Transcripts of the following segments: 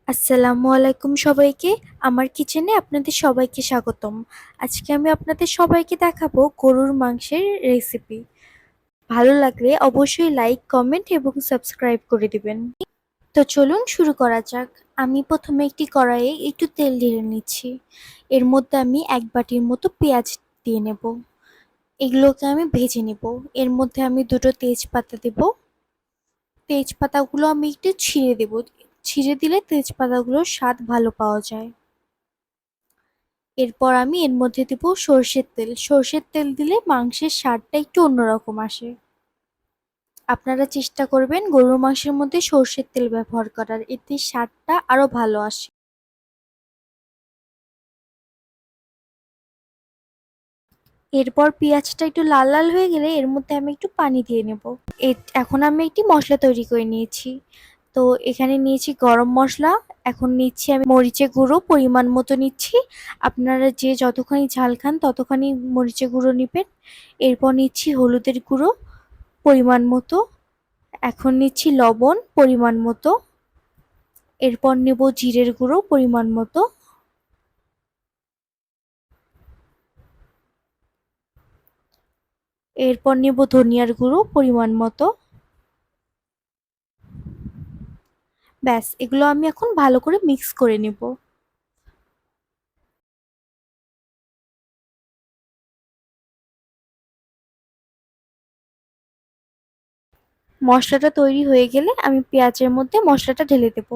আসসালামু আলাইকুম সবাইকে। আমার কিচেনে আপনাদের সবাইকে স্বাগতম। আজকে আমি আপনাদের সবাইকে দেখাবো গরুর মাংসের রেসিপি। ভালো লাগলে অবশ্যই লাইক, কমেন্ট এবং সাবস্ক্রাইব করে দিবেন। তো চলুন শুরু করা যাক। আমি প্রথমে একটি কড়াইয়ে একটু তেল ঢেলে নিচ্ছি। এর মধ্যে আমি ১ বাটির মতো পেঁয়াজ দিয়ে নেব। এগুলোকে আমি ভেজে নেব। এর মধ্যে আমি ২টো তেজপাতা দেব। তেজপাতাগুলো আমি একটু ছিঁড়ে দেব। ছিঁড়ে দিলে তেজপাতাগুলোর স্বাদ ভালো পাওয়া যায়। এরপর আমি এর মধ্যে দেব সর্ষের তেল। সর্ষের তেল দিলে মাংসের স্বাদটা একটু অন্যরকম আসে। আপনারা চেষ্টা করবেন গরুর মাংসের মধ্যে সর্ষের তেল ব্যবহার করার, এতে স্বাদটা আরো ভালো আসে। এরপর পেঁয়াজটা একটু লাল লাল হয়ে গেলে এর মধ্যে আমি একটু পানি দিয়ে নেব। এখন আমি একটি মশলা তৈরি করে নিয়েছি। তো এখানে নিয়েছি গরম মসলা, এখন নিচ্ছি আমি মরিচের গুঁড়ো পরিমাণ মতো নিচ্ছি। আপনারা যে যতখানি ঝাল খান ততখানি মরিচের গুঁড়ো নিবেন। এরপর নিচ্ছি হলুদের গুঁড়ো পরিমাণ মতো। এখন নিচ্ছি লবণ পরিমাণ মতো। এরপর নেব জিরের গুঁড়ো পরিমাণ মতো। এরপর নেব ধনিয়ার গুঁড়ো পরিমাণ মতো। ব্যাস, এগুলো আমি এখন ভালো করে মিক্স করে নেব। মশলাটা তৈরি হয়ে গেলে আমি পেঁয়াজের মধ্যে মশলাটা ঢেলে দেব।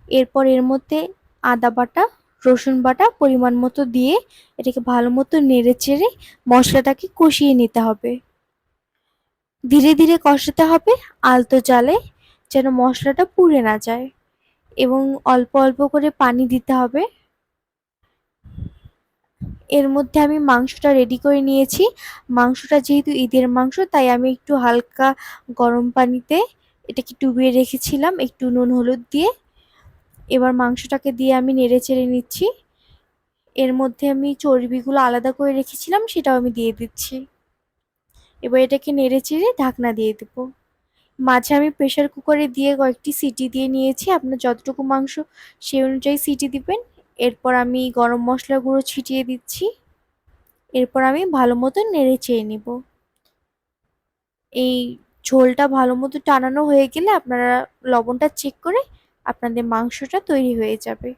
এরপর এর মধ্যে আদা বাটা, রসুন বাটা পরিমাণ মতো দিয়ে এটাকে ভালো মতো নেড়েচেড়ে মশলাটাকে কষিয়ে নিতে হবে। ধীরে ধীরে কষাতে হবে আলতো জালে, যেন মশলাটা পুড়ে না যায়, এবং অল্প অল্প করে পানি দিতে হবে। এর মধ্যে আমি মাংসটা রেডি করে নিয়েছি। মাংসটা যেহেতু ঈদের মাংস তাই আমি একটু হালকা গরম পানিতে এটাকে ডুবিয়ে রেখেছিলাম একটু নুন হলুদ দিয়ে। এবার মাংসটাকে দিয়ে আমি নেড়েচেড়ে নিচ্ছি। এর মধ্যে আমি চর্বিগুলো আলাদা করে রেখেছিলাম সেটাও আমি দিয়ে দিচ্ছি। এবার এটাকে নেড়েচেড়ে ঢাকনা দিয়ে দেব। মাঝে আমি প্রেসার কুকারে দিয়ে কয়েকটি সিটি দিয়ে নিয়েছি। আপনার যতটুকু মাংস সেই অনুযায়ী সিটি দিবেন। এরপর আমি গরম মসলার গুঁড়ো ছিটিয়ে দিচ্ছি। এরপর আমি ভালো মতো নেড়েচেড়ে নিব। এই ঝোলটা ভালো মতো টানানো হয়ে গেলে আপনারা লবণটা চেক করে আপনাদের মাংসটা তৈরি হয়ে যাবে।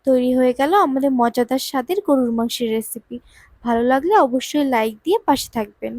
তৈরি হয়ে গেল আমাদের মজাদার স্বাদের গরুর মাংসের রেসিপি। ভালো লাগলে অবশ্যই লাইক দিয়ে পাশে থাকবেন।